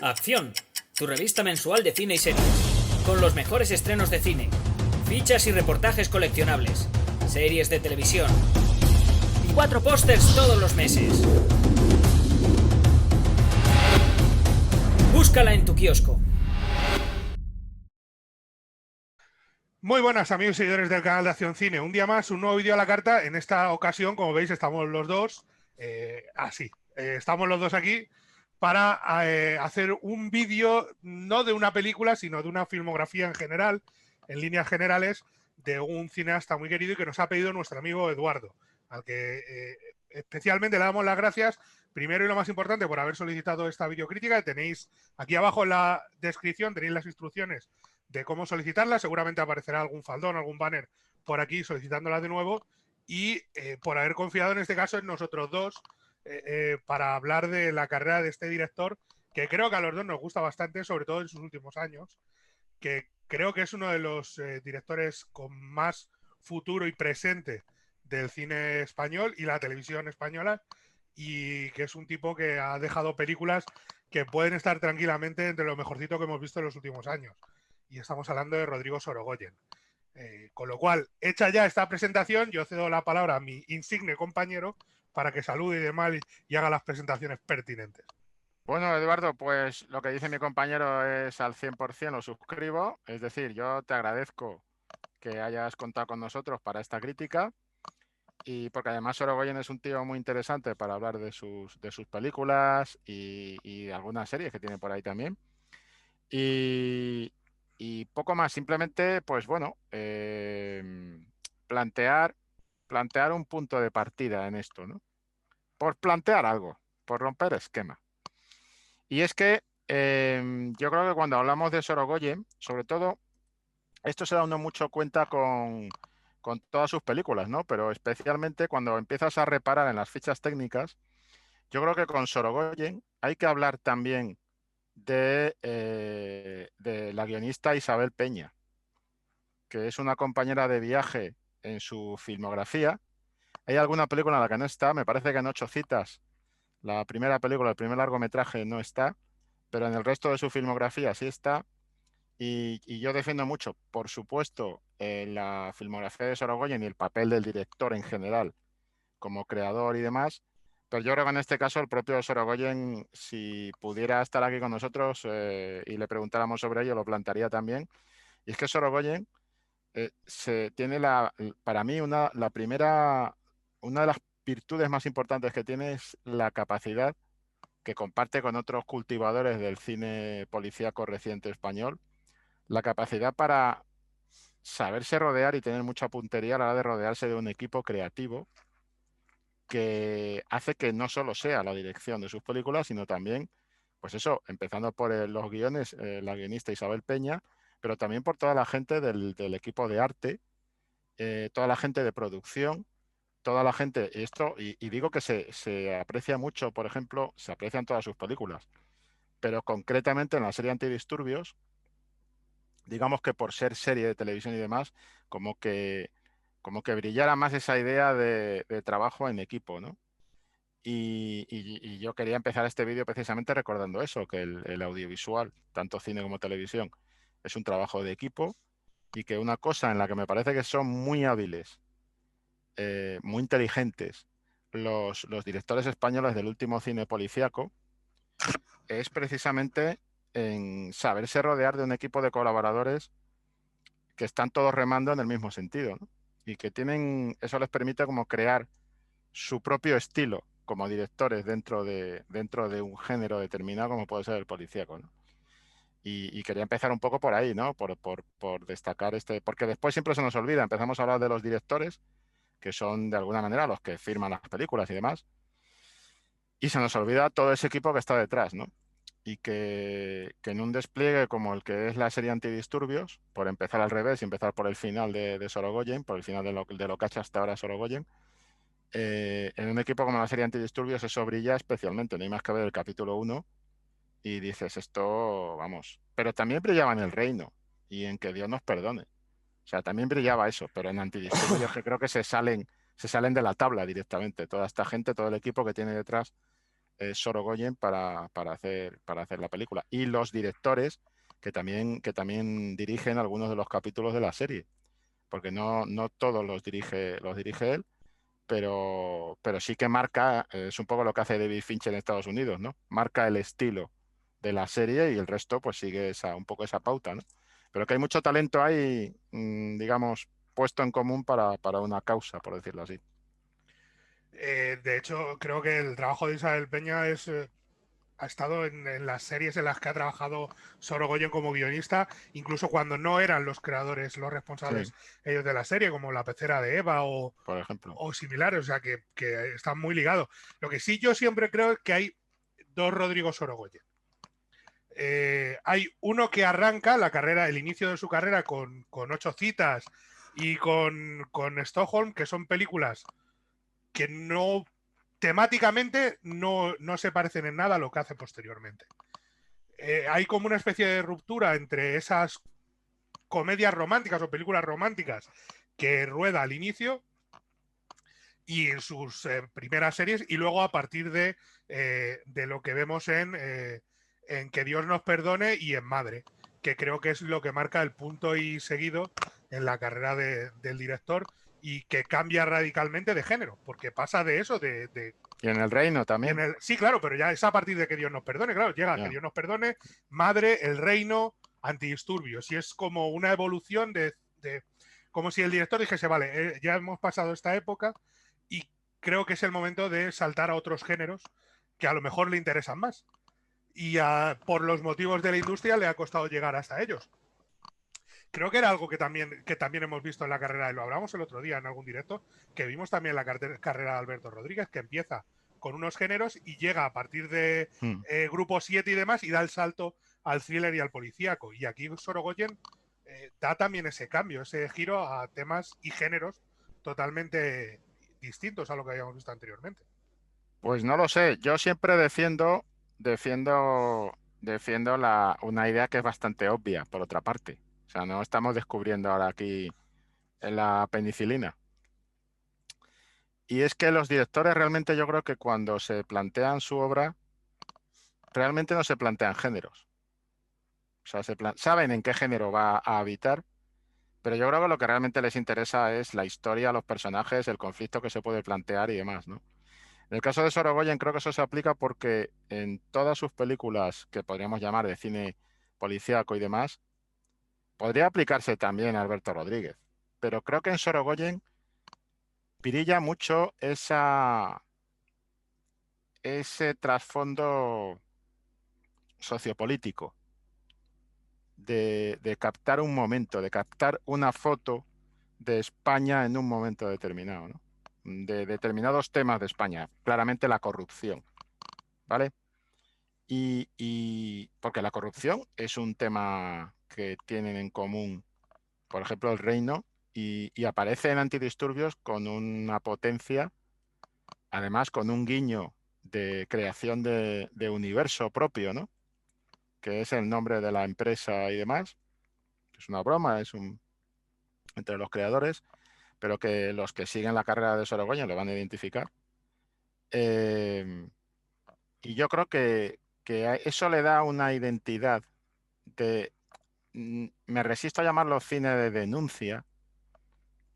Acción, tu revista mensual de cine y series, con los mejores estrenos de cine, fichas y reportajes coleccionables, series de televisión y 4 pósters todos los meses. Búscala en tu kiosco. Muy buenas amigos y seguidores del canal de Acción Cine. Un día más, un nuevo vídeo a la carta. En esta ocasión, como veis, estamos los dos estamos los dos aquí para hacer un vídeo no de una película, sino de una filmografía en general, en líneas generales, de un cineasta muy querido y que nos ha pedido nuestro amigo Eduardo, al que especialmente le damos las gracias, primero y lo más importante, por haber solicitado esta videocrítica. Tenéis aquí abajo en la descripción, tenéis las instrucciones de cómo solicitarla. Seguramente aparecerá algún faldón, algún banner por aquí solicitándola de nuevo, y por haber confiado en este caso en nosotros dos para hablar de la carrera de este director, que creo que a los dos nos gusta bastante, sobre todo en sus últimos años, que creo que es uno de los directores con más futuro y presente del cine español y la televisión española, y que es un tipo que ha dejado películas que pueden estar tranquilamente entre lo mejorcito que hemos visto en los últimos años. Y estamos hablando de Rodrigo Sorogoyen. Con lo cual, hecha ya esta presentación, yo cedo la palabra a mi insigne compañero para que salude y demás y haga las presentaciones pertinentes. Bueno, Eduardo, pues lo que dice mi compañero es al 100% lo suscribo. Es decir, yo te agradezco que hayas contado con nosotros para esta crítica, y porque además Sorogoyen es un tío muy interesante para hablar de sus películas y algunas series que tiene por ahí también. Y poco más, simplemente, pues bueno, plantear un punto de partida en esto, ¿no? Por plantear algo, por romper esquema. Y es que yo creo que cuando hablamos de Sorogoyen, sobre todo, esto se da uno mucho cuenta con todas sus películas, ¿no? Pero especialmente cuando empiezas a reparar en las fichas técnicas, yo creo que con Sorogoyen hay que hablar también de la guionista Isabel Peña, que es una compañera de viaje en su filmografía. Hay alguna película en la que no está, me parece que en Ocho citas, la primera película, el primer largometraje no está, pero en el resto de su filmografía sí está. Y yo defiendo mucho, por supuesto, la filmografía de Sorogoyen y el papel del director en general como creador y demás, pero yo creo que en este caso el propio Sorogoyen, si pudiera estar aquí con nosotros y le preguntáramos sobre ello, lo plantearía también. Y es que Sorogoyen tiene para mí una de las virtudes más importantes que tiene es la capacidad que comparte con otros cultivadores del cine policíaco reciente español, la capacidad para saberse rodear y tener mucha puntería a la hora de rodearse de un equipo creativo que hace que no solo sea la dirección de sus películas, sino también, pues eso, empezando por los guiones, la guionista Isabel Peña, pero también por toda la gente del equipo de arte, toda la gente de producción, toda la gente, y digo que se aprecia mucho, por ejemplo, se aprecian todas sus películas, pero concretamente en la serie Antidisturbios, digamos que por ser serie de televisión y demás, como que brillara más esa idea de trabajo en equipo, ¿no? Y yo quería empezar este vídeo precisamente recordando eso, que el audiovisual, tanto cine como televisión, es un trabajo de equipo, y que una cosa en la que me parece que son muy hábiles, muy inteligentes, los directores españoles del último cine policíaco, es precisamente en saberse rodear de un equipo de colaboradores que están todos remando en el mismo sentido, ¿no? Y que eso les permite como crear su propio estilo como directores dentro de un género determinado como puede ser el policíaco, ¿no? Y quería empezar un poco por ahí, ¿no? Por destacar porque después siempre se nos olvida, empezamos a hablar de los directores, que son de alguna manera los que firman las películas y demás, y se nos olvida todo ese equipo que está detrás, ¿no? Y que en un despliegue como el que es la serie Antidisturbios, por empezar al revés y empezar por el final de Sorogoyen, por el final de lo que ha hecho hasta ahora Sorogoyen, en un equipo como la serie Antidisturbios eso brilla especialmente. No hay más que ver el capítulo 1 y dices esto, vamos. Pero también brillaba en El Reino y en Que Dios nos perdone. O sea, también brillaba eso, pero en Antidisturbios que creo que se salen de la tabla directamente. Toda esta gente, todo el equipo que tiene detrás Sorogoyen para hacer la película. Y los directores que también dirigen algunos de los capítulos de la serie, porque no todos los dirige él, pero sí que marca, es un poco lo que hace David Fincher en Estados Unidos, ¿no? Marca el estilo de la serie y el resto pues sigue un poco esa pauta, ¿no? Pero que hay mucho talento ahí, digamos, puesto en común para una causa, por decirlo así. De hecho, creo que el trabajo de Isabel Peña ha estado en las series en las que ha trabajado Sorogoyen como guionista, incluso cuando no eran los creadores, los responsables Sí, ellos de la serie, como La pecera de Eva por ejemplo. o similares, o sea, que están muy ligados. Lo que sí yo siempre creo es que hay dos Rodrigo Sorogoyen. Hay uno que arranca la carrera, el inicio de su carrera con Ocho citas y con Stockholm, que son películas que no temáticamente no se parecen en nada a lo que hace posteriormente. Hay como una especie de ruptura entre esas comedias románticas o películas románticas que rueda al inicio y en sus primeras series, y luego a partir de lo que vemos en Que Dios nos perdone y en Madre, que creo que es lo que marca el punto y seguido en la carrera del director y que cambia radicalmente de género, porque pasa de eso, Y en El Reino también. sí, claro, pero ya es a partir de Que Dios nos perdone, claro, llega Que Ya. Dios nos perdone, Madre, El Reino, Antidisturbios, y es como una evolución como si el director dijese, vale, ya hemos pasado esta época y creo que es el momento de saltar a otros géneros que a lo mejor le interesan más. Y por los motivos de la industria le ha costado llegar hasta ellos. Creo que era algo que también hemos visto en la carrera, y lo hablamos el otro día en algún directo, que vimos también en la carrera de Alberto Rodríguez, que empieza con unos géneros y llega a partir de Mm. Grupo 7 y demás y da el salto al thriller y al policíaco. Y aquí Sorogoyen da también ese cambio, ese giro a temas y géneros totalmente distintos a lo que habíamos visto anteriormente. Pues no lo sé. Yo siempre defiendo una idea que es bastante obvia, por otra parte. O sea, no estamos descubriendo ahora aquí en la penicilina. Y es que los directores realmente yo creo que cuando se plantean su obra, realmente no se plantean géneros. O sea, saben en qué género va a habitar, pero yo creo que lo que realmente les interesa es la historia, los personajes, el conflicto que se puede plantear y demás, ¿no? En el caso de Sorogoyen creo que eso se aplica porque en todas sus películas que podríamos llamar de cine policíaco y demás, podría aplicarse también a Alberto Rodríguez. Pero creo que en Sorogoyen pirilla mucho ese trasfondo sociopolítico de captar un momento, de captar una foto de España en un momento determinado, ¿no? De determinados temas de España, claramente la corrupción, ¿vale? Y porque la corrupción es un tema que tienen en común, por ejemplo, el Reino, y aparece en Antidisturbios con una potencia, además con un guiño de creación de universo propio, ¿no? Que es el nombre de la empresa y demás. Es una broma, entre los creadores, pero que los que siguen la carrera de Sorogoyen lo van a identificar. Eh, y yo creo que eso le da una identidad de, me resisto a llamarlo cine de denuncia,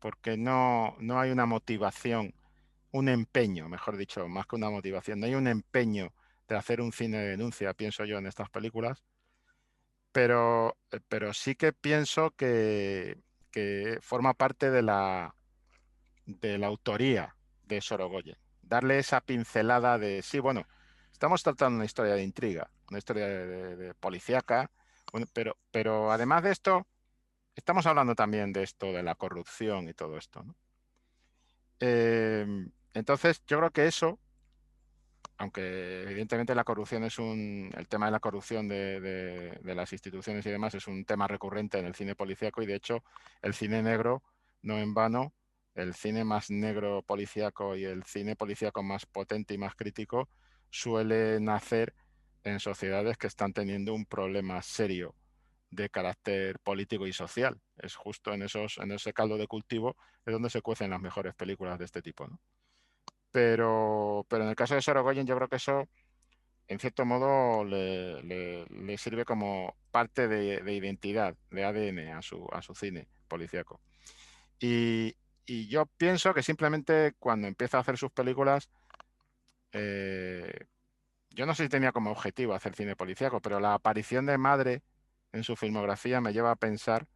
porque no hay una motivación, un empeño, mejor dicho, más que una motivación, no hay un empeño de hacer un cine de denuncia, pienso yo, en estas películas, pero sí que pienso que forma parte de la autoría de Sorogoyen. Darle esa pincelada de, sí, bueno, estamos tratando una historia de intriga, una historia de policíaca, bueno, pero además de esto, estamos hablando también de esto, de la corrupción y todo esto, ¿no? Eh, entonces, yo creo que eso, aunque evidentemente la corrupción el tema de la corrupción de las instituciones y demás es un tema recurrente en el cine policíaco y de hecho el cine negro, no en vano, el cine más negro policíaco y el cine policíaco más potente y más crítico suele nacer en sociedades que están teniendo un problema serio de carácter político y social. Es justo en ese caldo de cultivo es donde se cuecen las mejores películas de este tipo, ¿no? Pero en el caso de Sorogoyen yo creo que eso en cierto modo le sirve como parte de identidad, de ADN a su cine policíaco. Y yo pienso que simplemente cuando empieza a hacer sus películas, yo no sé si tenía como objetivo hacer cine policíaco, pero la aparición de Madre en su filmografía me lleva a pensar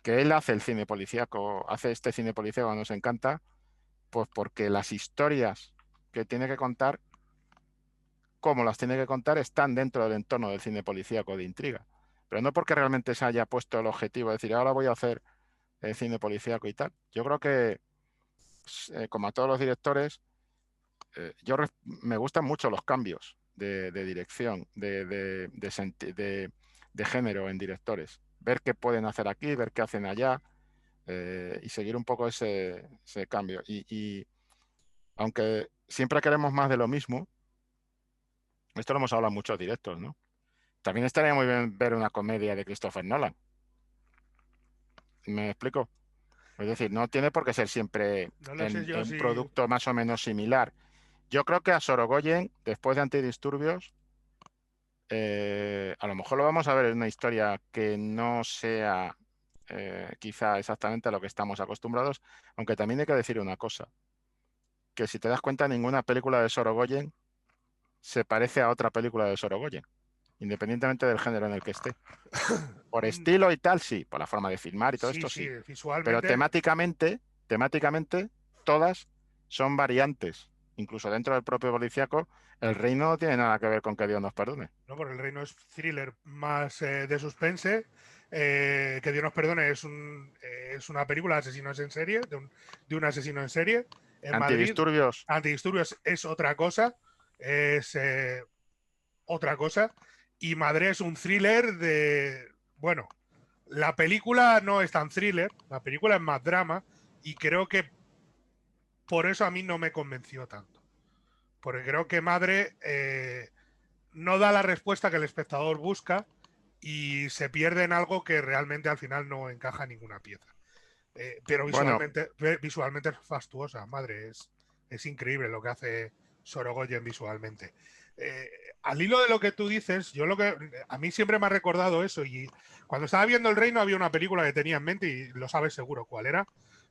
que él hace el cine policíaco, hace este cine policíaco que nos encanta, pues porque las historias que tiene que contar, como las tiene que contar, están dentro del entorno del cine policíaco de intriga. Pero no porque realmente se haya puesto el objetivo de decir, ahora voy a hacer cine policíaco y tal. Yo creo que, como a todos los directores, me gustan mucho los cambios de dirección, de género en directores. Ver qué pueden hacer aquí, ver qué hacen allá, y seguir un poco ese cambio. Y aunque siempre queremos más de lo mismo, esto lo hemos hablado en muchos directos, ¿no? También estaría muy bien ver una comedia de Christopher Nolan. ¿Me explico? Es decir, no tiene por qué ser siempre No lo sé yo en un si... producto más o menos similar. Yo creo que a Sorogoyen, después de Antidisturbios, a lo mejor lo vamos a ver en una historia que no sea quizá exactamente a lo que estamos acostumbrados, aunque también hay que decir una cosa, que si te das cuenta, ninguna película de Sorogoyen se parece a otra película de Sorogoyen, independientemente del género en el que esté. Por estilo y tal, sí, por la forma de filmar y todo Sí, esto, sí, sí. Pero visualmente. temáticamente, todas son variantes. Incluso dentro del propio policíaco, El Reino no tiene nada que ver con Que Dios nos perdone. No, porque El Reino es thriller más de suspense. Que Dios nos perdone, es una película de asesinos en serie, de un asesino en serie. En Madrid, Antidisturbios, Antidisturbios es otra cosa. Es otra cosa. Y Madrid es un thriller de. Bueno, la película no es tan thriller, la película es más drama. Y creo que por eso a mí no me convenció tanto. Porque creo que Madre no da la respuesta que el espectador busca y se pierde en algo que realmente al final no encaja en ninguna pieza. Pero bueno, visualmente es fastuosa, madre, es increíble lo que hace Sorogoyen visualmente. Eh, Al hilo de lo que tú dices, a mí siempre me ha recordado eso, y cuando estaba viendo El Reino había una película que tenía en mente y lo sabes seguro cuál era,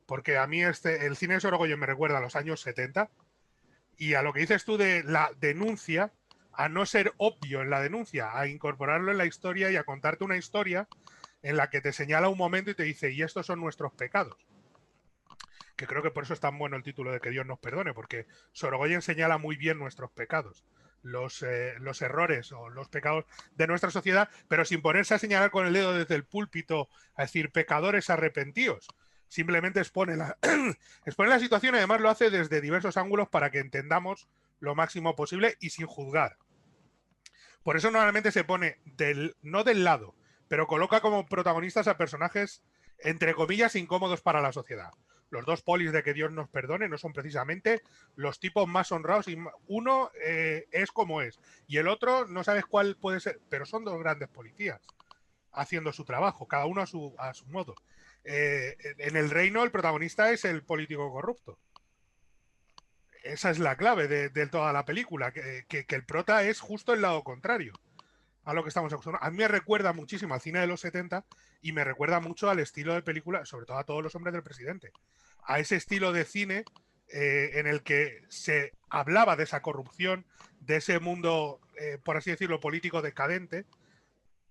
porque a mí el cine de Sorogoyen me recuerda a los años 70 y a lo que dices tú de la denuncia, a no ser obvio en la denuncia, a incorporarlo en la historia y a contarte una historia en la que te señala un momento y te dice, y estos son nuestros pecados. Que creo que por eso es tan bueno el título de Que Dios nos perdone, porque Sorogoyen señala muy bien nuestros pecados, los errores o los pecados de nuestra sociedad, pero sin ponerse a señalar con el dedo desde el púlpito, a decir, pecadores arrepentidos. Simplemente expone expone la situación y además lo hace desde diversos ángulos para que entendamos lo máximo posible y sin juzgar. Por eso normalmente se pone no del lado, pero coloca como protagonistas a personajes, entre comillas, incómodos para la sociedad. Los dos polis de Que Dios nos perdone no son precisamente los tipos más honrados. Uno es como es y el otro no sabes cuál puede ser, pero son dos grandes policías haciendo su trabajo, cada uno a su modo. En El Reino el protagonista es el político corrupto. Esa es la clave de toda la película, que el prota es justo el lado contrario a lo que estamos acostumbrados. A mí me recuerda muchísimo al cine de los 70 y me recuerda mucho al estilo de película, sobre todo a Todos los hombres del presidente. A ese estilo de cine en el que se hablaba de esa corrupción, de ese mundo, por así decirlo, político decadente,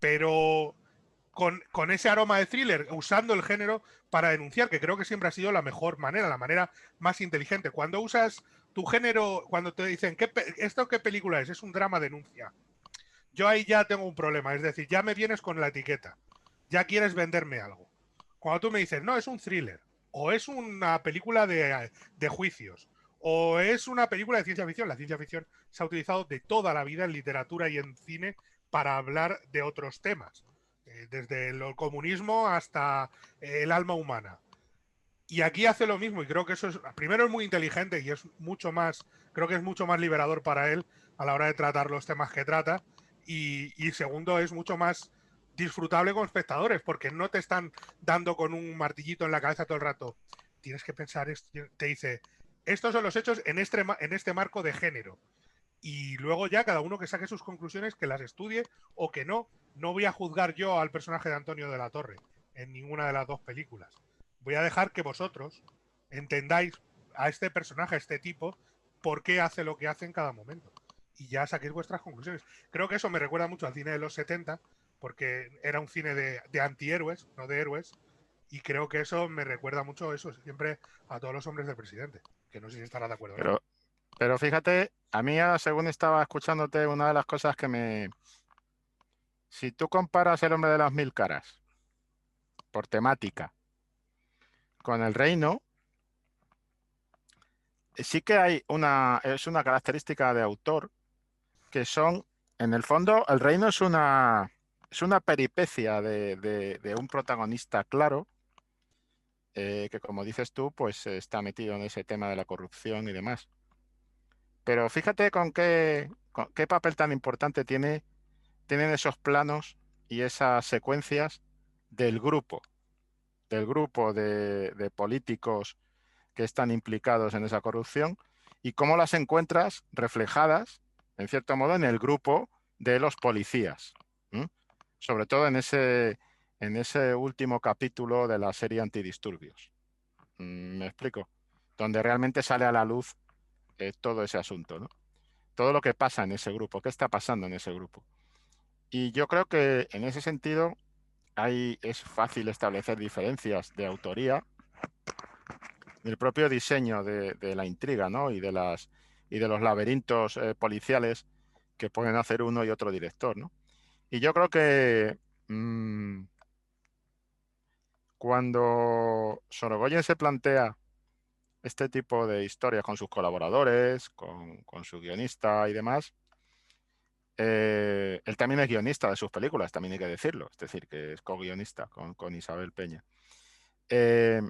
pero con ese aroma de thriller, usando el género para denunciar, que creo que siempre ha sido la mejor manera, la manera más inteligente. Cuando usas tu género, cuando te dicen, ¿esto qué película es? Es un drama denuncia. Yo ahí ya tengo un problema, es decir, ya me vienes con la etiqueta, ya quieres venderme algo. Cuando tú me dices, no, es un thriller, o es una película de juicios, o es una película de ciencia ficción, la ciencia ficción se ha utilizado de toda la vida en literatura y en cine para hablar de otros temas, desde el comunismo hasta el alma humana. Y aquí hace lo mismo y creo que eso es, primero es muy inteligente y es mucho más, creo que es mucho más liberador para él a la hora de tratar los temas que trata y segundo es mucho más disfrutable con espectadores porque no te están dando con un martillito en la cabeza todo el rato. Tienes que pensar, te dice, estos son los hechos en este marco de género y luego ya cada uno que saque sus conclusiones, que las estudie o que no. No voy a juzgar yo al personaje de Antonio de la Torre en ninguna de las dos películas. Voy a dejar que vosotros entendáis a este personaje, a este tipo, por qué hace lo que hace en cada momento. Y ya saquéis vuestras conclusiones. Creo que eso me recuerda mucho al cine de los 70, porque era un cine de antihéroes, no de héroes, y creo que eso me recuerda mucho eso siempre a todos los hombres del presidente, que no sé si estará de acuerdo o no. Pero fíjate, a mí según estaba escuchándote, una de las cosas que me... Si tú comparas El hombre de las mil caras por temática con El reino, sí que es una característica de autor que son, en el fondo, El reino es una peripecia de un protagonista claro, que como dices tú, pues está metido en ese tema de la corrupción y demás. Pero fíjate con qué papel tan importante tienen esos planos y esas secuencias del grupo de políticos que están implicados en esa corrupción y cómo las encuentras reflejadas, en cierto modo, en el grupo de los policías. ¿M? Sobre todo en ese último capítulo de la serie Antidisturbios. ¿Me explico? Donde realmente sale a la luz todo ese asunto, ¿no? Todo lo que pasa en ese grupo, qué está pasando en ese grupo. Y yo creo que en ese sentido es fácil establecer diferencias de autoría, el propio diseño de la intriga, ¿no? Y de los laberintos policiales que pueden hacer uno y otro director, ¿no? Y yo creo que cuando Sorogoyen se plantea este tipo de historias con sus colaboradores, con su guionista y demás, él también es guionista de sus películas, también hay que decirlo, es decir, que es co-guionista con Isabel Peña. Eh,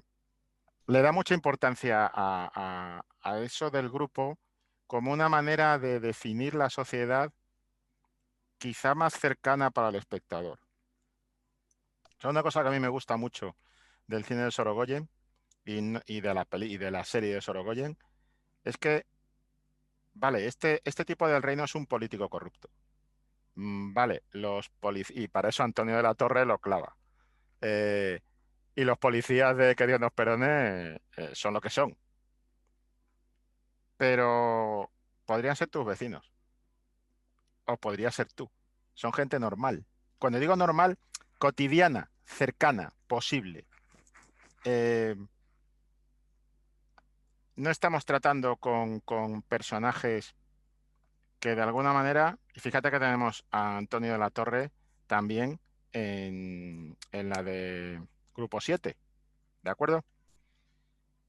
Le da mucha importancia a eso del grupo como una manera de definir la sociedad quizá más cercana para el espectador. O sea, una cosa que a mí me gusta mucho del cine de Sorogoyen y de la serie de Sorogoyen es que, vale, este tipo del reino es un político corrupto. Vale, y para eso Antonio de la Torre lo clava. Eh, y los policías de Que Dios nos perdone son lo que son. Pero podrían ser tus vecinos o podría ser tú. Son gente normal. Cuando digo normal, cotidiana, cercana, posible. Eh, no estamos tratando con personajes que de alguna manera, y fíjate que tenemos a Antonio de la Torre también en la de Grupo 7, ¿de acuerdo?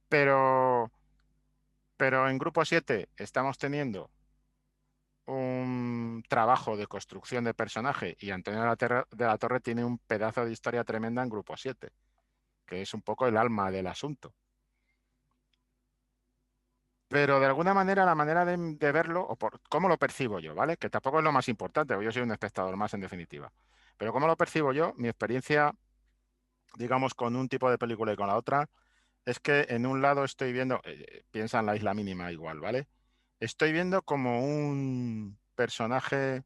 Pero, pero en Grupo 7 estamos teniendo un trabajo de construcción de personaje y Antonio de la Torre tiene un pedazo de historia tremenda en Grupo 7, que es un poco el alma del asunto. Pero de alguna manera la manera de verlo, o por cómo lo percibo yo, ¿vale? Que tampoco es lo más importante, porque yo soy un espectador más en definitiva. Pero cómo lo percibo yo, mi experiencia, digamos, con un tipo de película y con la otra, es que en un lado estoy viendo, piensa en La Isla Mínima igual, ¿vale? Estoy viendo como un personaje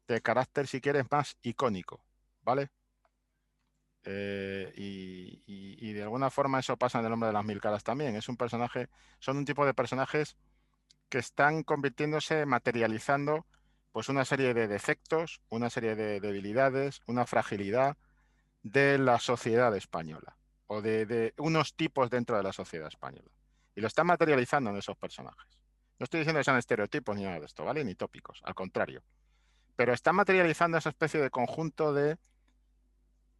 de carácter, si quieres, más icónico, ¿vale? Y de alguna forma eso pasa en El hombre de las mil caras también. Es un personaje, son un tipo de personajes que están convirtiéndose, materializando, pues una serie de defectos, una serie de debilidades, una fragilidad de la sociedad española o de unos tipos dentro de la sociedad española. Y lo están materializando en esos personajes. No estoy diciendo que sean estereotipos ni nada de esto, ¿vale? Ni tópicos, al contrario. Pero están materializando esa especie de conjunto de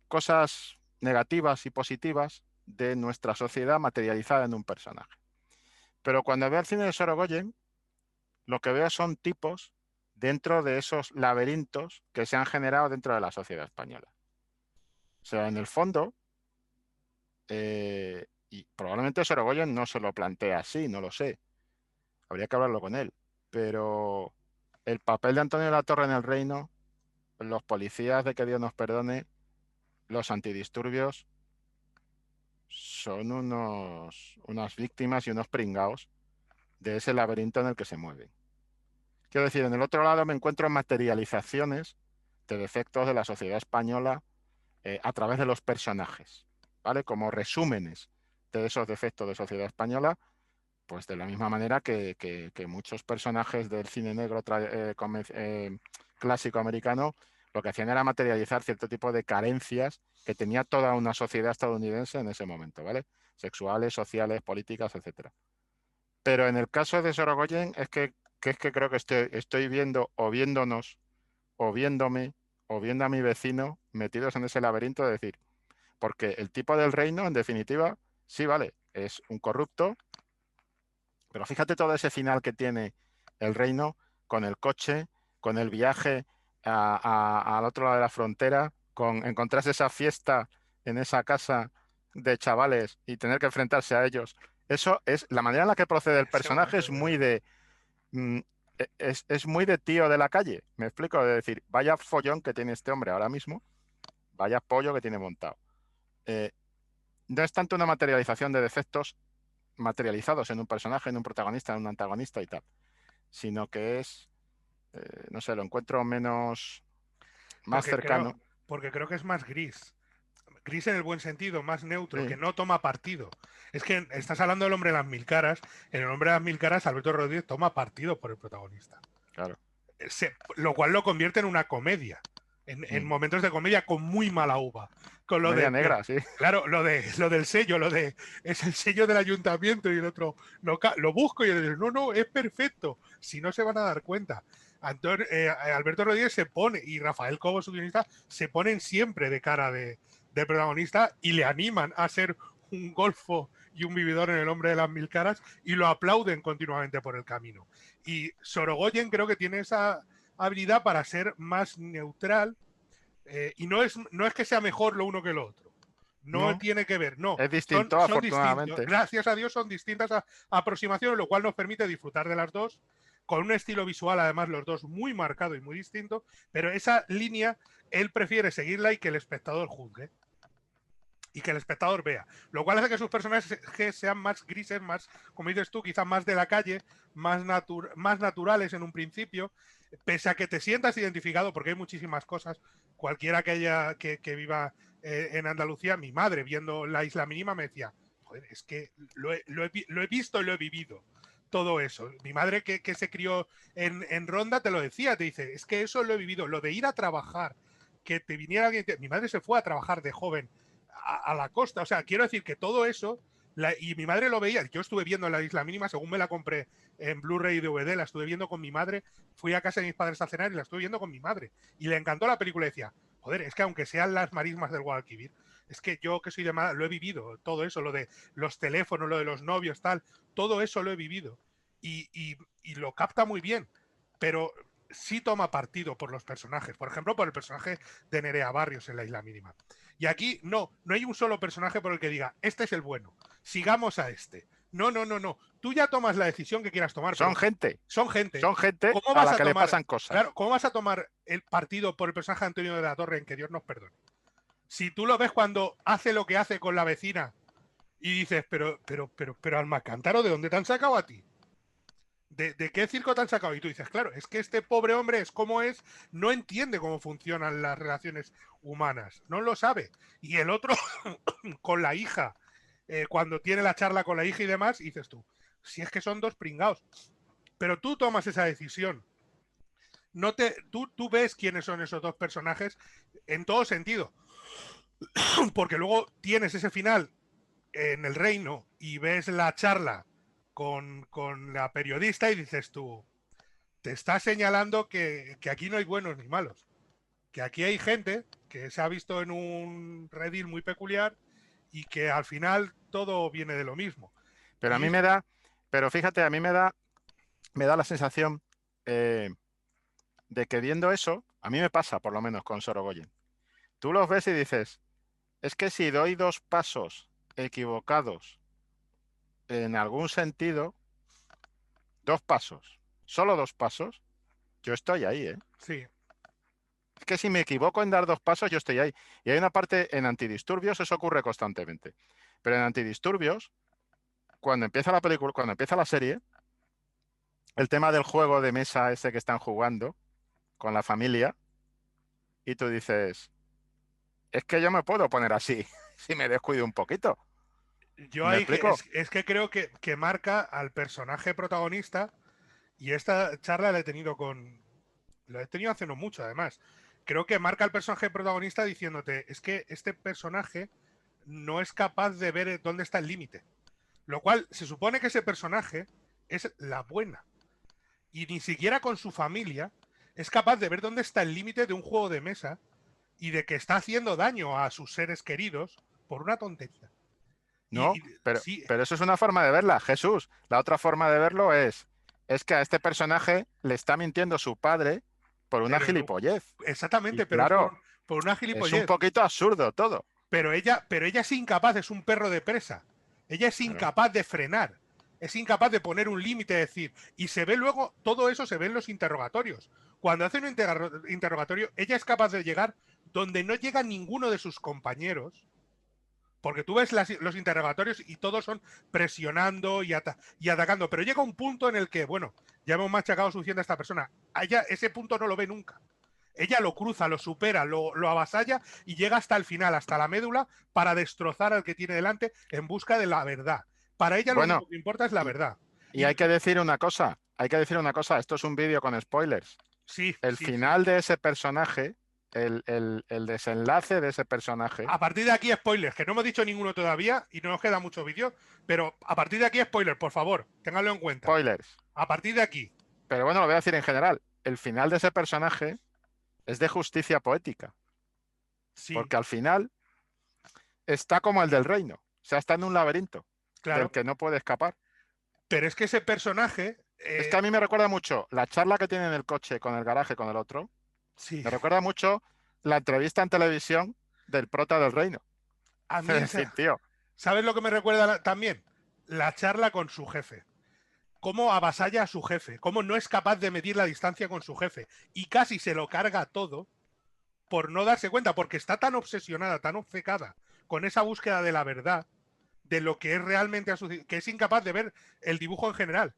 cosas negativas y positivas de nuestra sociedad materializada en un personaje. Pero cuando veo el cine de Sorogoyen, lo que veo son tipos dentro de esos laberintos que se han generado dentro de la sociedad española. O sea, en el fondo, y probablemente Sorogoyen no se lo plantea así, no lo sé. Habría que hablarlo con él. Pero el papel de Antonio de la Torre en el reino, los policías de Que Dios nos perdone, los antidisturbios, son unas víctimas y unos pringaos de ese laberinto en el que se mueven. Quiero decir, en el otro lado me encuentro materializaciones de defectos de la sociedad española a través de los personajes, ¿vale? Como resúmenes de esos defectos de sociedad española, pues de la misma manera que muchos personajes del cine negro clásico americano lo que hacían era materializar cierto tipo de carencias que tenía toda una sociedad estadounidense en ese momento, ¿vale? Sexuales, sociales, políticas, etcétera. Pero en el caso de Sorogoyen es que creo que estoy viendo o viéndonos o viéndome o viendo a mi vecino metidos en ese laberinto de decir, porque el tipo del reino, en definitiva, sí, vale, es un corrupto, pero fíjate todo ese final que tiene el reino con el coche, con el viaje al otro lado de la frontera, con encontrarse esa fiesta en esa casa de chavales y tener que enfrentarse a ellos. Eso es la manera en la que procede el personaje, es muy de es muy de tío de la calle, me explico, de decir, vaya follón que tiene este hombre ahora mismo, vaya pollo que tiene montado. No es tanto una materialización de defectos materializados en un personaje, en un protagonista, en un antagonista y tal, sino que es, no sé, lo encuentro más cercano. Porque creo que es más gris. Gris en el buen sentido, más neutro, Sí, que no toma partido. Es que estás hablando del hombre de las mil caras. En el hombre de las mil caras, Alberto Rodríguez toma partido por el protagonista. claro. Lo cual lo convierte en una comedia. En momentos de comedia con muy mala uva. Con lo Comedia de negra, sí. claro, lo del sello, es el sello del ayuntamiento y el otro lo busco y el no, es perfecto. Si no se van a dar cuenta. Alberto Rodríguez se pone, y Rafael Cobo, su guionista, se ponen siempre de cara de protagonista y le animan a ser un golfo y un vividor en el hombre de las mil caras y lo aplauden continuamente por el camino. Y Sorogoyen creo que tiene esa habilidad para ser más neutral y no es que sea mejor lo uno que lo otro. No tiene que ver, no. Es distinto, son distintos. afortunadamente. Gracias a Dios son distintas aproximaciones, lo cual nos permite disfrutar de las dos, con un estilo visual, además, los dos muy marcado y muy distinto, pero esa línea él prefiere seguirla y que el espectador juzgue. Y que el espectador vea. Lo cual hace que sus personajes sean más grises, más, como dices tú, quizás más de la calle, más naturales en un principio, pese a que te sientas identificado, porque hay muchísimas cosas. Cualquiera que viva en Andalucía, mi madre, viendo La Isla Mínima, me decía, joder, es que lo he visto y lo he vivido. Todo eso. Mi madre que se crió en Ronda te lo decía, te dice, es que eso lo he vivido. Lo de ir a trabajar, que te viniera alguien... Mi madre se fue a trabajar de joven a la costa. O sea, quiero decir que todo eso, y mi madre lo veía, yo estuve viendo La Isla Mínima, según me la compré en Blu-ray y DVD, la estuve viendo con mi madre, fui a casa de mis padres a cenar y la estuve viendo con mi madre. Y le encantó la película y decía, joder, es que aunque sean las marismas del Guadalquivir, es que yo que soy de Málaga, lo he vivido, todo eso, lo de los teléfonos, lo de los novios, tal, todo eso lo he vivido. Y lo capta muy bien, pero sí toma partido por los personajes, por ejemplo, por el personaje de Nerea Barrios en La Isla Mínima. Y aquí no hay un solo personaje por el que diga, este es el bueno, sigamos a este. No. Tú ya tomas la decisión que quieras tomar. Son gente. Son gente. Son gente ¿Cómo a vas la que le pasan cosas. Claro, ¿cómo vas a tomar el partido por el personaje de Antonio de la Torre, en que Dios nos perdone? Si tú lo ves cuando hace lo que hace con la vecina y dices, pero Alma Cántaro, ¿de dónde te han sacado a ti? ¿De qué circo te han sacado? Y tú dices, claro, es que este pobre hombre es como es, no entiende cómo funcionan las relaciones humanas, no lo sabe. Y el otro, con la hija, cuando tiene la charla con la hija y demás, dices tú, si es que son dos pringados. Pero tú tomas esa decisión. Tú ves quiénes son esos dos personajes en todo sentido. Porque luego tienes ese final en el reino y ves la charla con la periodista y dices tú, te está señalando que aquí no hay buenos ni malos, que aquí hay gente que se ha visto en un redil muy peculiar y que al final todo viene de lo mismo. Pero a mí me da, pero fíjate, a mí me da la sensación de que viendo eso, a mí me pasa por lo menos con Sorogoyen. Tú los ves y dices, es que si doy dos pasos equivocados en algún sentido, dos pasos, solo dos pasos, yo estoy ahí, ¿eh? Sí. Es que si me equivoco en dar dos pasos, yo estoy ahí. Y hay una parte en Antidisturbios, eso ocurre constantemente. Pero en Antidisturbios, cuando empieza la película, cuando empieza la serie, el tema del juego de mesa ese que están jugando con la familia y tú dices, es que yo me puedo poner así si me descuido un poquito. Yo ¿Me ahí explico? es que creo que marca al personaje protagonista y esta charla la he tenido lo he tenido hace no mucho además. Creo que marca al personaje protagonista diciéndote, es que este personaje no es capaz de ver dónde está el límite. Lo cual se supone que ese personaje es la buena. Y ni siquiera con su familia es capaz de ver dónde está el límite de un juego de mesa y de que está haciendo daño a sus seres queridos por una tontería. No, Sí, pero eso es una forma de verla, Jesús. La otra forma de verlo es que a este personaje le está mintiendo su padre por una pero no, gilipollez. Y exactamente, pero es claro, por una es un gilipollez. poquito absurdo todo. Pero ella es incapaz, es un perro de presa. Ella es Claro. incapaz de frenar. Es incapaz de poner un límite, decir. Y se ve luego, todo eso se ve en los interrogatorios. Cuando hace un interrogatorio, ella es capaz de llegar donde no llega ninguno de sus compañeros. Porque tú ves los interrogatorios y todos son presionando y atacando. Pero llega un punto en el que, bueno, ya hemos machacado suficiente a esta persona. Ella ese punto no lo ve nunca. Ella lo cruza, lo supera, lo avasalla y llega hasta el final, hasta la médula, para destrozar al que tiene delante en busca de la verdad. Para ella lo Bueno, único que importa es la y, verdad. y hay que decir una cosa, esto es un vídeo con spoilers. Sí, El sí, sí. final de ese personaje, el desenlace de ese personaje, A partir de aquí, spoilers, que no hemos dicho ninguno todavía y no nos queda mucho vídeo, pero a partir de aquí, spoilers, por favor, ténganlo en cuenta. spoilers. A partir de aquí, Pero bueno, lo voy a decir en general. El final de ese personaje es de justicia poética, sí, porque al final está como el del reino, o sea, está en un laberinto del claro. que no puede escapar. Pero es que ese personaje, Es que a mí me recuerda mucho la charla que tiene en el coche con el garaje con el otro, sí, me recuerda mucho la entrevista en televisión del prota del reino. a Es mí, decir, tío, ¿sabes lo que me recuerda también? La charla con su jefe. Cómo avasalla a su jefe, cómo no es capaz de medir la distancia con su jefe y casi se lo carga todo por no darse cuenta, porque está tan obsesionada, tan obcecada con esa búsqueda de la verdad, de lo que es realmente a que es incapaz de ver el dibujo en general.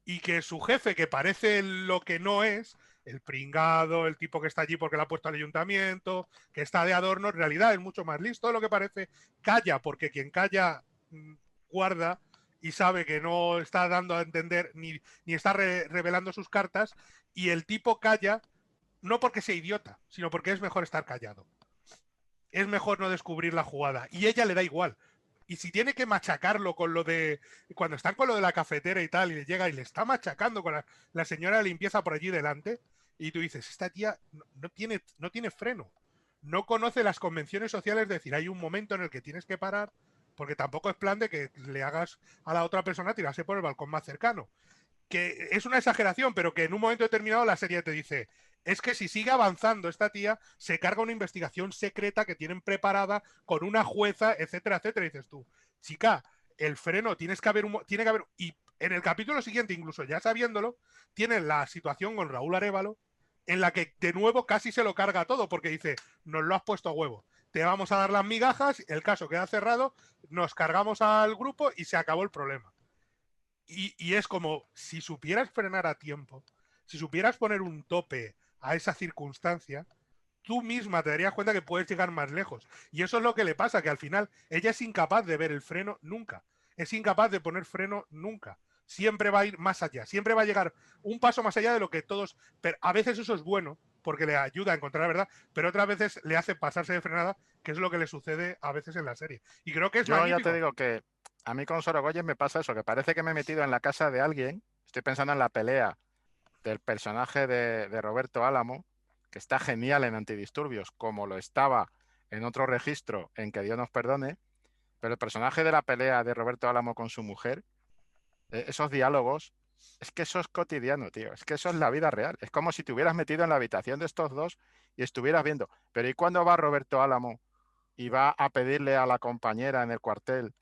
Y que su jefe, que parece lo que no es, el pringado, el tipo que está allí porque le ha puesto al ayuntamiento, que está de adorno, en realidad es mucho más listo de lo que parece, calla, porque quien calla guarda y sabe que no está dando a entender ni está revelando sus cartas, y el tipo calla no porque sea idiota, sino porque es mejor estar callado. Es mejor no descubrir la jugada. Y ella le da igual. Y si tiene que machacarlo con lo de. Cuando están con lo de la cafetera y tal, y le llega y le está machacando con la señora de limpieza por allí delante, y tú dices, esta tía no tiene freno. No conoce las convenciones sociales, es decir, hay un momento en el que tienes que parar, porque tampoco es plan de que le hagas a la otra persona tirarse por el balcón más cercano. Que es una exageración, pero que en un momento determinado la serie te dice, es que si sigue avanzando esta tía, se carga una investigación secreta que tienen preparada con una jueza, etcétera, etcétera. Y dices tú, chica, el freno tiene que haber, y en el capítulo siguiente, incluso ya sabiéndolo, tienen la situación con Raúl Arévalo, en la que de nuevo casi se lo carga todo, porque dice, nos lo has puesto a huevo. Te vamos a dar las migajas, el caso queda cerrado, nos cargamos al grupo y se acabó el problema. Y es como, si supieras frenar a tiempo, si supieras poner un tope a esa circunstancia, tú misma te darías cuenta que puedes llegar más lejos. Y eso es lo que le pasa, que al final ella es incapaz de ver el freno nunca. Es incapaz de poner freno nunca. Siempre va a ir más allá, siempre va a llegar un paso más allá de lo que todos. Pero a veces eso es bueno, porque le ayuda a encontrar la verdad, pero otras veces le hace pasarse de frenada, que es lo que le sucede a veces en la serie. Y creo que es yo ya te magnífico. digo que a mí con Sorogoyen me pasa eso, que parece que me he metido en la casa de alguien, estoy pensando en la pelea del personaje de Roberto Álamo, que está genial en Antidisturbios, como lo estaba en otro registro en Que Dios nos perdone, pero el personaje de la pelea de Roberto Álamo con su mujer, esos diálogos, es que eso es cotidiano, tío, es que eso es la vida real, es como si te hubieras metido en la habitación de estos dos y estuvieras viendo, pero ¿y cuándo va Roberto Álamo y va a pedirle a la compañera en el cuartel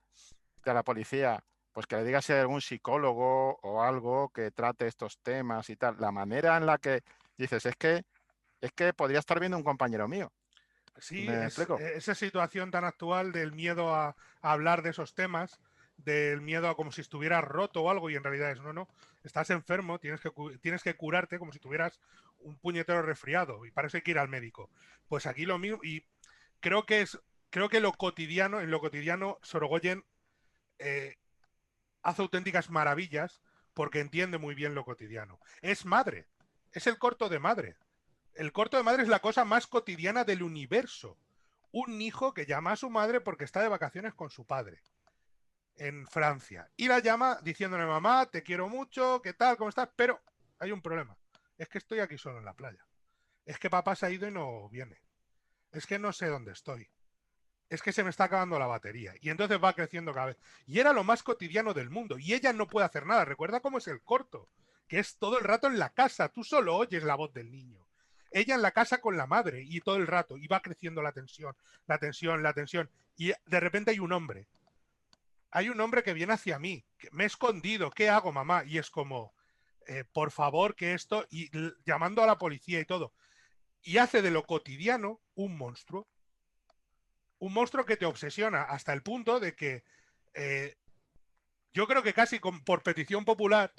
de la policía, pues que le diga si hay algún psicólogo o algo que trate estos temas y tal? La manera en la que dices, es que podría estar viendo un compañero mío. Sí, ¿Me es explico? esa situación tan actual del miedo a hablar de esos temas, del miedo a como si estuvieras roto o algo y en realidad es no, estás enfermo, tienes que curarte como si tuvieras un puñetero resfriado y para eso hay que ir al médico. Pues aquí lo mismo y creo que en lo cotidiano Sorogoyen hace auténticas maravillas porque entiende muy bien lo cotidiano. Es madre, es el corto de madre. El corto de madre es la cosa más cotidiana del universo. Un hijo que llama a su madre porque está de vacaciones con su padre en Francia. Y la llama diciéndole, mamá, te quiero mucho, ¿qué tal? ¿Cómo estás? Pero hay un problema. Es que estoy aquí solo en la playa. Es que papá se ha ido y no viene. Es que no sé dónde estoy. Es que se me está acabando la batería. Y entonces va creciendo cada vez. Y era lo más cotidiano del mundo. Y ella no puede hacer nada. Recuerda cómo es el corto. Que es todo el rato en la casa. Tú solo oyes la voz del niño. Ella en la casa con la madre. Y todo el rato. Y va creciendo la tensión. La tensión, la tensión. Y de repente hay un hombre. Hay un hombre que viene hacia mí. Que me he escondido. ¿Qué hago, mamá? Y es como, por favor, que esto. Y llamando a la policía y todo. Y hace de lo cotidiano un monstruo. Un monstruo que te obsesiona hasta el punto de que yo creo que casi por petición popular,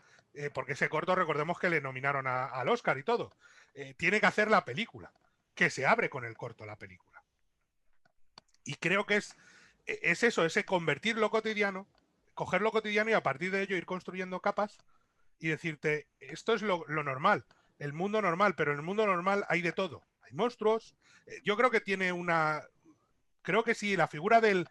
porque ese corto recordemos que le nominaron al Oscar y todo, tiene que hacer la película, que se abre con el corto la película. Y creo que es eso, ese convertir lo cotidiano, coger lo cotidiano y a partir de ello ir construyendo capas y decirte, esto es lo normal, el mundo normal, pero en el mundo normal hay de todo. Hay monstruos, yo creo que tiene una... Creo que sí, la figura del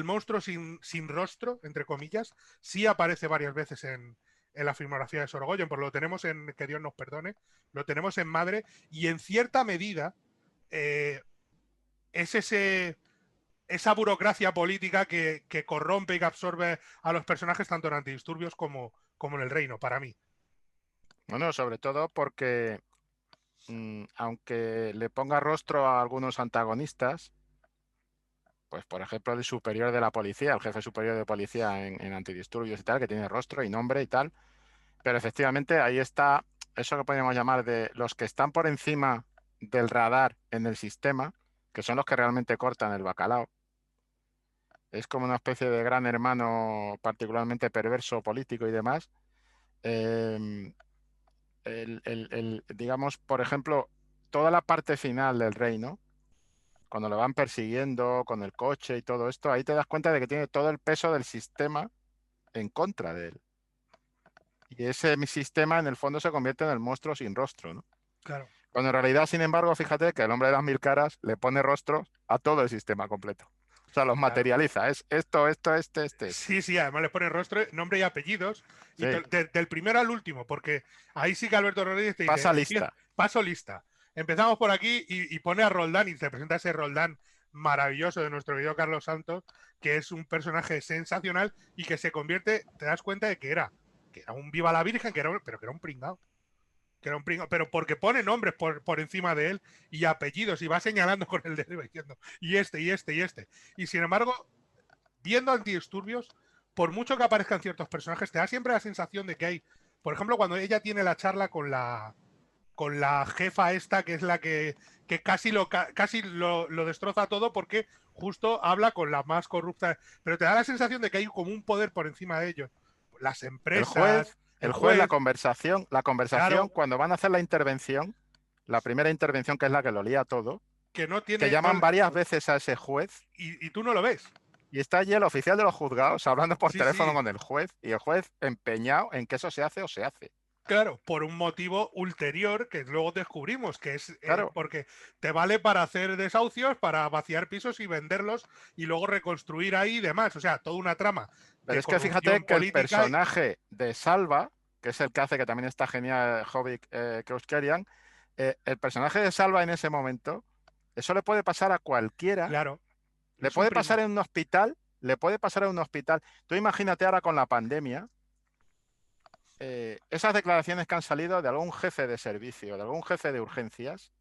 monstruo sin rostro, entre comillas, sí aparece varias veces en la filmografía de Sorogoyen, pues lo tenemos en Que Dios nos perdone, lo tenemos en Madre, y en cierta medida es esa burocracia política que corrompe y que absorbe a los personajes tanto en Antidisturbios como en El Reino, para mí. Bueno, sobre todo porque aunque le ponga rostro a algunos antagonistas, pues por ejemplo el superior de la policía, el jefe superior de policía en Antidisturbios y tal, que tiene rostro y nombre y tal, pero efectivamente ahí está eso que podríamos llamar de los que están por encima del radar en el sistema, que son los que realmente cortan el bacalao. Es como una especie de gran hermano particularmente perverso, político y demás. Eh, digamos, por ejemplo, toda la parte final del reino, cuando lo van persiguiendo con el coche y todo esto, ahí te das cuenta de que tiene todo el peso del sistema en contra de él. Y ese sistema en el fondo se convierte en el monstruo sin rostro, ¿no? Claro. Cuando en realidad, sin embargo, fíjate que el hombre de las mil caras le pone rostros a todo el sistema completo. O sea, los materializa. Es esto, este. Sí, sí, además le pone rostro, nombre y apellidos, y Sí. del primero al último, porque ahí sí que Alberto Rodríguez te dice, Pasa lista. Paso lista. Empezamos por aquí y pone a Roldán y te presenta ese Roldán maravilloso de nuestro querido Carlos Santos, que es un personaje sensacional y que se convierte, te das cuenta de que era un viva la Virgen, pero que era un pringao. Pero porque pone nombres por encima de él y apellidos y va señalando con el dedo diciendo, y este, y este, y este. Y sin embargo, viendo Antidisturbios, por mucho que aparezcan ciertos personajes, te da siempre la sensación de que hay, por ejemplo, cuando ella tiene la charla con la jefa esta, que es la que casi lo destroza todo porque justo habla con la más corrupta, pero te da la sensación de que hay como un poder por encima de ellos. Las empresas, El juez, la conversación, claro, cuando van a hacer la intervención, la primera intervención, que es la que lo lía todo, que no tiene... que llaman varias veces a ese juez. Y tú no lo ves. Y está allí el oficial de los juzgados hablando por teléfono Sí. con el juez, y el juez empeñado en que eso se hace o se hace. Claro, por un motivo ulterior que luego descubrimos, que es Claro. porque te vale para hacer desahucios, para vaciar pisos y venderlos y luego reconstruir ahí y demás. O sea, toda una trama. Pero es que fíjate que el personaje de Salva, que es el que hace que también está genial Jovic Keuskerian, el personaje de Salva en ese momento, eso le puede pasar a cualquiera. Claro. Le puede pasar en un hospital, Tú imagínate ahora con la pandemia, esas declaraciones que han salido de algún jefe de servicio, de algún jefe de urgencias,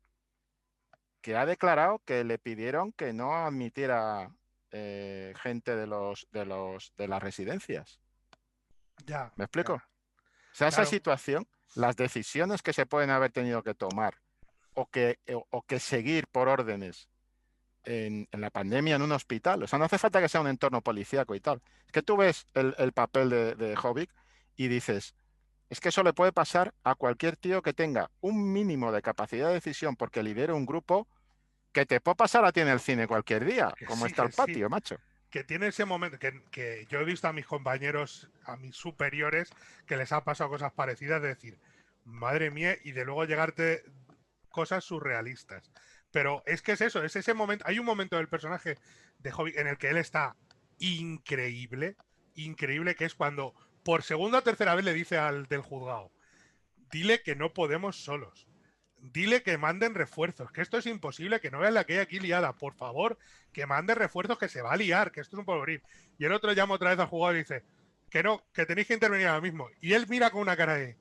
que ha declarado que le pidieron que no admitiera gente de las residencias. Ya. ¿Me explico? Ya. O sea, esa Claro. situación, las decisiones que se pueden haber tenido que tomar o que seguir por órdenes en la pandemia en un hospital. O sea, no hace falta que sea un entorno policíaco y tal. Es que tú ves el papel de Jovic y dices, es que eso le puede pasar a cualquier tío que tenga un mínimo de capacidad de decisión porque lidere un grupo que te puede pasar a ti en el cine cualquier día, Que como sí, está que el sí. patio, macho. Que tiene ese momento que yo he visto a mis compañeros, a mis superiores, que les ha pasado cosas parecidas, de decir, madre mía, y de luego llegarte cosas surrealistas. Pero es que es eso, es ese momento. Hay un momento del personaje de Hobbit en el que él está increíble, increíble, que es cuando por segunda o tercera vez le dice al del juzgado, dile que no podemos solos. Dile que manden refuerzos, que esto es imposible, que no vean la que hay aquí liada. Por favor, que manden refuerzos, que se va a liar, que esto es un porvenir. Y el otro llama otra vez al jugador y dice, que no, que tenéis que intervenir ahora mismo. Y él mira con una cara de,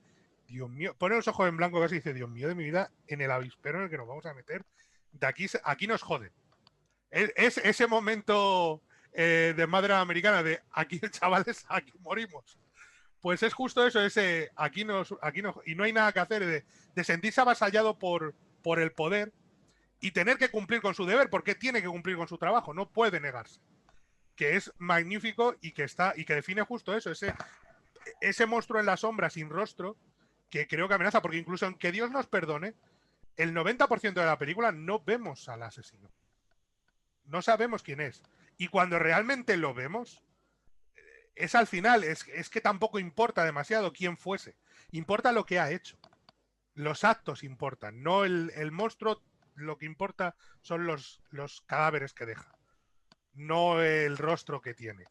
Dios mío, pone los ojos en blanco casi y dice, Dios mío de mi vida, en el avispero en el que nos vamos a meter, de aquí nos joden. Es ese momento de madre americana de, aquí chavales, aquí morimos. Pues es justo eso, ese aquí nos, y no hay nada que hacer, de sentirse avasallado por el poder y tener que cumplir con su deber, porque tiene que cumplir con su trabajo, no puede negarse. Que es magnífico y que está, y que define justo eso, ese monstruo en la sombra sin rostro, que creo que amenaza, porque incluso aunque Dios nos perdone, el 90% de la película no vemos al asesino. No sabemos quién es. Y cuando realmente lo vemos, es al final, es que tampoco importa demasiado quién fuese. Importa lo que ha hecho. Los actos importan, no el monstruo. Lo que importa son los cadáveres que deja, no el rostro que tiene.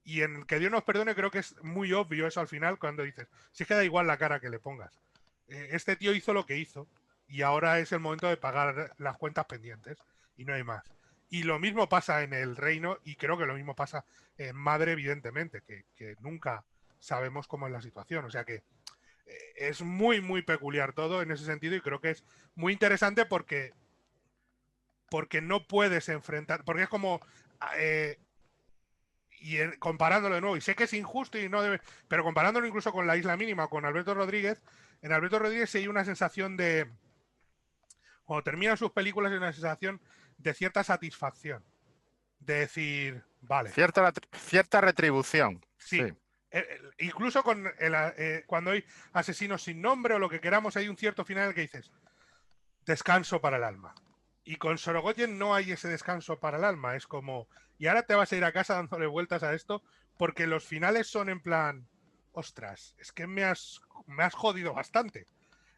Y en Que Dios nos perdone creo que es muy obvio eso al final cuando dices, si es que da igual la cara que le pongas. Este tío hizo lo que hizo y ahora es el momento de pagar las cuentas pendientes y no hay más. Y lo mismo pasa en El Reino y creo que lo mismo pasa en Madre, evidentemente, que nunca sabemos cómo es la situación. O sea que es muy, muy peculiar todo en ese sentido y creo que es muy interesante porque no puedes enfrentar, porque es como comparándolo de nuevo, y sé que es injusto y no debe, pero comparándolo incluso con La Isla Mínima o con Alberto Rodríguez, en Alberto Rodríguez hay una sensación de, cuando terminan sus películas, hay una sensación de cierta satisfacción, de decir, vale, Cierta retribución, sí. sí. Incluso cuando hay asesinos sin nombre o lo que queramos, hay un cierto final en el que dices, descanso para el alma. Y con Sorogoyen no hay ese descanso para el alma. Es como, y ahora te vas a ir a casa dándole vueltas a esto, porque los finales son en plan, ostras, es que me has jodido bastante.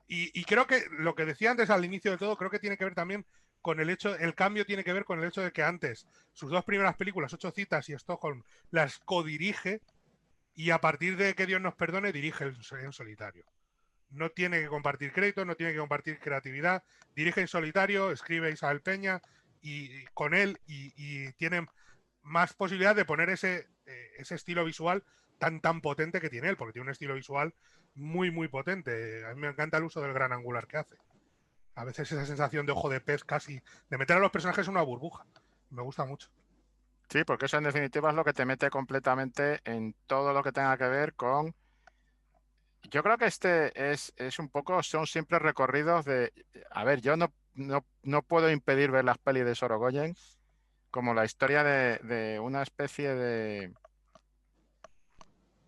Y creo que lo que decía antes al inicio de todo, creo que tiene que ver también con el hecho, el cambio tiene que ver con el hecho de que antes sus dos primeras películas, Ocho citas y Stockholm, las codirige y a partir de Que Dios nos perdone, dirige en solitario. No tiene que compartir crédito, no tiene que compartir creatividad, dirige en solitario, escribe Isabel Peña y con él y tiene más posibilidad de poner ese estilo visual tan potente que tiene él, porque tiene un estilo visual muy, muy potente. A mí me encanta el uso del gran angular que hace. A veces esa sensación de ojo de pez casi, de meter a los personajes en una burbuja. Me gusta mucho. Sí, porque eso en definitiva es lo que te mete completamente en todo lo que tenga que ver con... Yo creo que es un poco, son simples recorridos de... A ver, yo no puedo impedir ver las pelis de Sorogoyen como la historia de una especie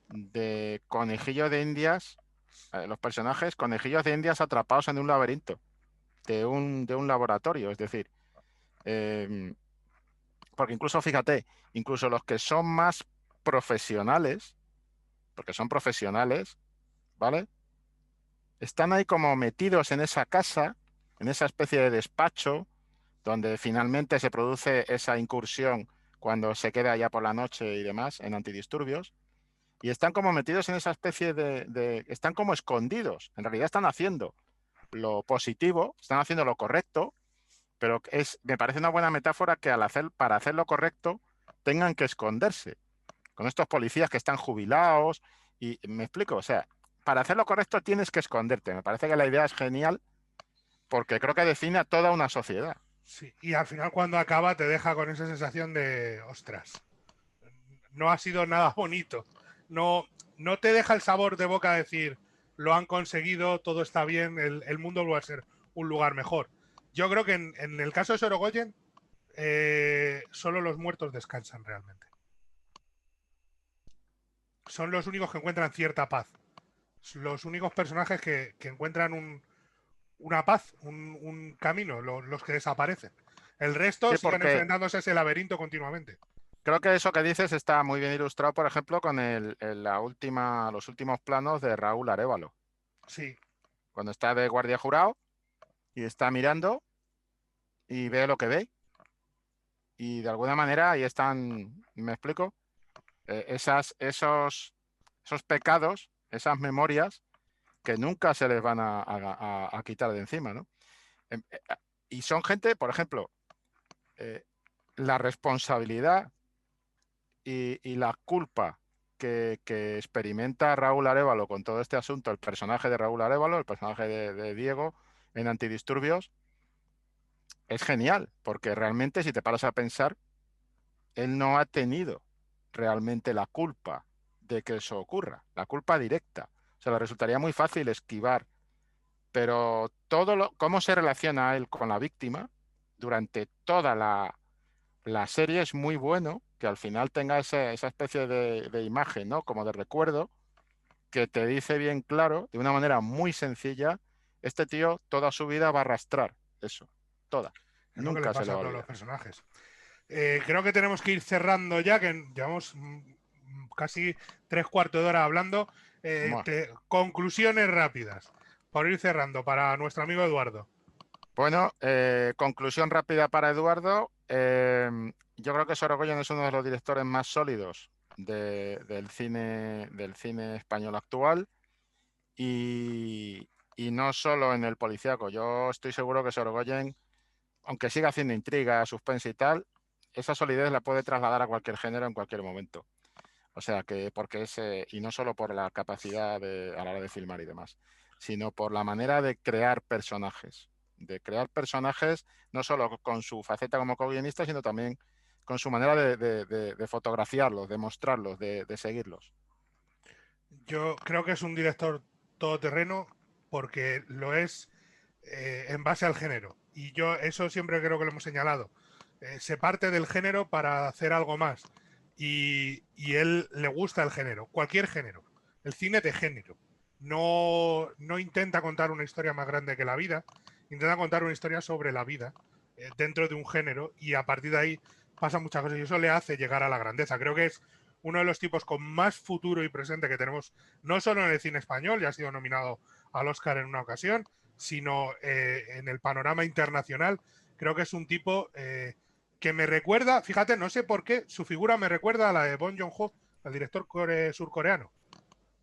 de conejillo de indias, los personajes conejillos de indias atrapados en un laberinto de un laboratorio. Es decir, porque incluso, fíjate, incluso los que son más profesionales, porque son profesionales, ¿vale? Están ahí como metidos en esa casa, en esa especie de despacho, donde finalmente se produce esa incursión cuando se queda ya por la noche y demás en antidisturbios, y están como metidos en esa especie están como escondidos, en realidad están haciendo lo positivo, están haciendo lo correcto, pero me parece una buena metáfora que para hacer lo correcto tengan que esconderse, con estos policías que están jubilados, y me explico, o sea, para hacer lo correcto tienes que esconderte. Me parece que la idea es genial porque creo que define a toda una sociedad. Sí, y al final cuando acaba te deja con esa sensación de, ostras, no ha sido nada bonito. No te deja el sabor de boca de decir, lo han conseguido, todo está bien, el mundo va a ser un lugar mejor. Yo creo que en el caso de Sorogoyen, solo los muertos descansan realmente. Son los únicos que encuentran cierta paz. Los únicos personajes que encuentran una paz, un camino, los que desaparecen. El resto Sí, siguen porque enfrentándose a ese laberinto continuamente. creo que eso que dices está muy bien ilustrado, por ejemplo, con los últimos planos de Raúl Arévalo. Sí, Cuando está de guardia jurado y está mirando y ve lo que ve. Y de alguna manera ahí están, ¿me explico? Esos pecados, esas memorias que nunca se les van a quitar de encima, ¿no? Y son gente, por ejemplo, la responsabilidad y la culpa que experimenta Raúl Arévalo con todo este asunto, el personaje de Raúl Arévalo, el personaje de Diego en Antidisturbios, es genial, porque realmente si te paras a pensar, él no ha tenido realmente la culpa de que eso ocurra, la culpa directa. O sea, le resultaría muy fácil esquivar, pero cómo se relaciona él con la víctima durante toda la serie es muy bueno, que al final tenga esa especie de imagen, ¿no? Como de recuerdo, que te dice bien claro, de una manera muy sencilla, este tío toda su vida va a arrastrar eso, toda. es lo que le Nunca se le pasa a va a todos los olvidar. personajes. Creo que tenemos que ir cerrando ya, que llevamos casi 3/4 de hora hablando. Bueno. Conclusiones rápidas, por ir cerrando, para nuestro amigo Eduardo. Bueno, conclusión rápida para Eduardo. Yo creo que Sorogoyen es uno de los directores más sólidos del cine español actual y no solo en el policíaco. Yo estoy seguro que Sorogoyen, aunque siga haciendo intriga, suspense y tal, esa solidez la puede trasladar a cualquier género en cualquier momento. O sea que, y no solo por la capacidad a la hora de filmar y demás, sino por la manera de crear personajes no solo con su faceta como co-guionista, sino también con su manera de fotografiarlos, de mostrarlos, de seguirlos. Yo creo que es un director todoterreno porque lo es en base al género. Y yo eso siempre creo que lo hemos señalado. Se parte del género para hacer algo más. Y él le gusta el género, cualquier género. El cine de género. No intenta contar una historia más grande que la vida, intenta contar una historia sobre la vida dentro de un género y a partir de ahí pasan muchas cosas y eso le hace llegar a la grandeza. Creo que es uno de los tipos con más futuro y presente que tenemos, no solo en el cine español, ya ha sido nominado al Oscar en una ocasión, sino en el panorama internacional. Creo que es un tipo que me recuerda, fíjate, no sé por qué, su figura me recuerda a la de Bong Joon-ho, el director surcoreano.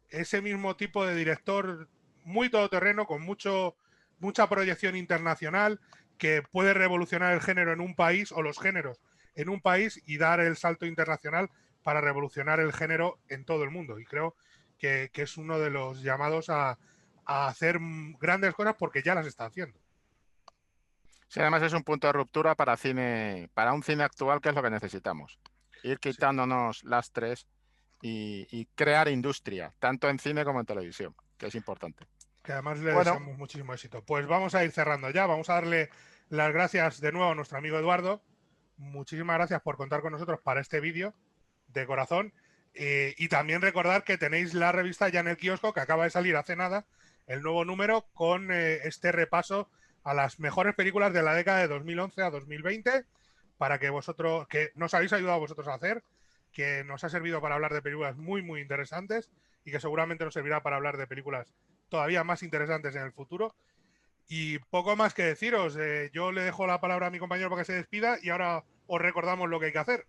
Ese mismo tipo de director muy todoterreno, con mucha proyección internacional, que puede revolucionar el género en un país o los géneros en un país y dar el salto internacional para revolucionar el género en todo el mundo. Y creo que es uno de los llamados a hacer grandes cosas porque ya las está haciendo. Sí, además es un punto de ruptura para un cine actual, que es lo que necesitamos. Ir quitándonos lastres y crear industria, tanto en cine como en televisión, que es importante. Que además le deseamos muchísimo éxito. Pues vamos a ir cerrando ya, vamos a darle las gracias de nuevo a nuestro amigo Eduardo. Muchísimas gracias por contar con nosotros para este vídeo, de corazón. Y también recordar que tenéis la revista ya en el kiosco, que acaba de salir hace nada, el nuevo número con este repaso a las mejores películas de la década de 2011 a 2020, para que vosotros, que nos habéis ayudado vosotros a hacer, que nos ha servido para hablar de películas muy, muy interesantes y que seguramente nos servirá para hablar de películas todavía más interesantes en el futuro. Y poco más que deciros. Yo le dejo la palabra a mi compañero para que se despida y ahora os recordamos lo que hay que hacer.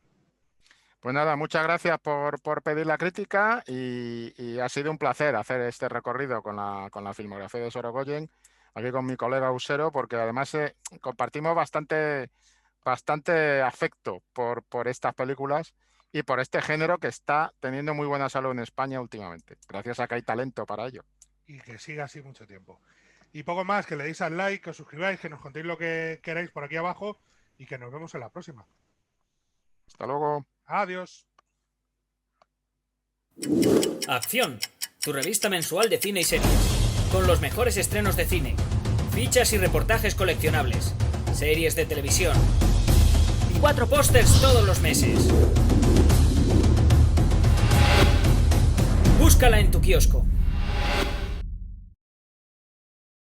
Pues nada, muchas gracias por pedir la crítica y ha sido un placer hacer este recorrido con la filmografía de Sorogoyen, aquí con mi colega Usero, porque además compartimos bastante afecto por estas películas y por este género que está teniendo muy buena salud en España últimamente, gracias a que hay talento para ello. Y que siga así mucho tiempo. Y poco más, que le deis al like, que os suscribáis, que nos contéis lo que queráis por aquí abajo y que nos vemos en la próxima. Hasta luego. Adiós. Acción, tu revista mensual de cine y series, con los mejores estrenos de cine, fichas y reportajes coleccionables, series de televisión y 24 pósters todos los meses. Búscala en tu kiosco.